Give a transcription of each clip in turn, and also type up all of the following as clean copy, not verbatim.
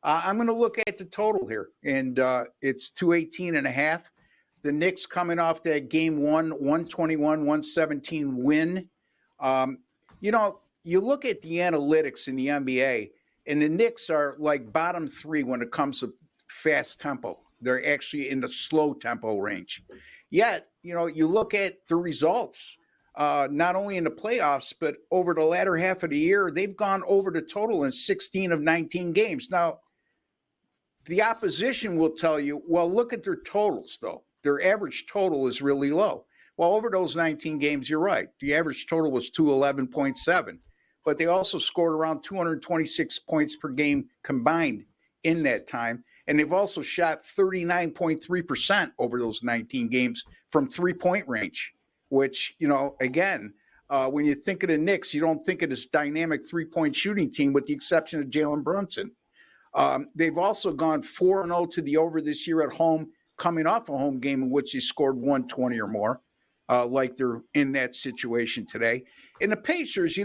I'm going to look at the total here, and it's 218.5. The Knicks coming off that game 121-117 win. Um, you look at the analytics in the NBA, and the Knicks are like bottom three when it comes to fast tempo. They're actually in the slow tempo range. Yet, you look at the results, not only in the playoffs, but over the latter half of the year, they've gone over the total in 16 of 19 games. Now, the opposition will tell you, well, look at their totals, though. Their average total is really low. Well, over those 19 games, you're right. The average total was 211.7, but they also scored around 226 points per game combined in that time. And they've also shot 39.3% over those 19 games from three-point range, which, again, when you think of the Knicks, you don't think of this dynamic three-point shooting team with the exception of Jalen Brunson. They've also gone 4-0 to the over this year at home, coming off a home game in which they scored 120 or more, like they're in that situation today. And the Pacers,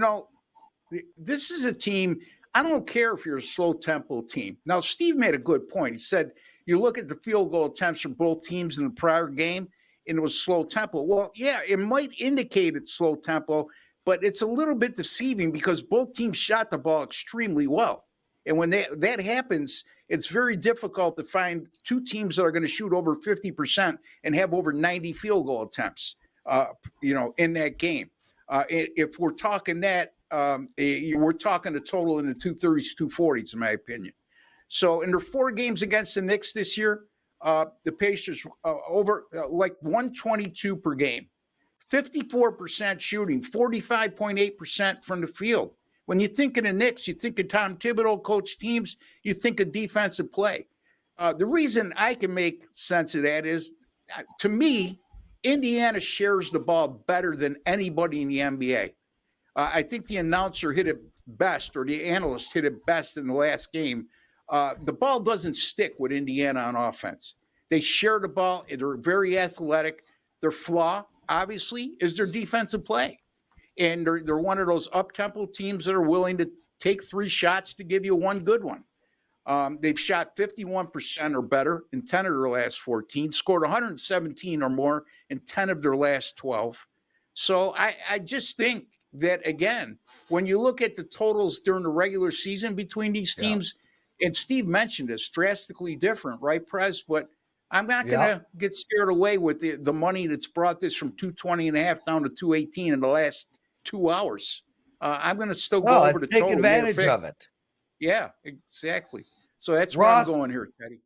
this is a team, I don't care if you're a slow tempo team. Now, Steve made a good point. He said, you look at the field goal attempts for both teams in the prior game, and it was slow tempo. Well, yeah, it might indicate it's slow tempo, but it's a little bit deceiving because both teams shot the ball extremely well. And when that happens, it's very difficult to find two teams that are going to shoot over 50% and have over 90 field goal attempts, in that game. If we're talking that, we're talking a total in the 230s, 240s, in my opinion. So in their 4 games against the Knicks this year, the Pacers over like 122 per game, 54% shooting, 45.8% from the field. When you think of the Knicks, you think of Tom Thibodeau coach teams, you think of defensive play. The reason I can make sense of that is, to me, Indiana shares the ball better than anybody in the NBA. I think the announcer hit it best, or the analyst hit it best in the last game. The ball doesn't stick with Indiana on offense. They share the ball. They're very athletic. Their flaw, obviously, is their defensive play. And they're one of those up-tempo teams that are willing to take 3 shots to give you one good one. They've shot 51% or better in 10 of their last 14, scored 117 or more in 10 of their last 12. So I just think that, again, when you look at the totals during the regular season between these teams, and Steve mentioned it's drastically different, right, Prez? But I'm not going to get scared away with the money that's brought this from 220.5 down to 218 in the last 2 hours. I'm going to still go over the total. Take advantage of it. Yeah, exactly. So that's where I'm going here, Teddy.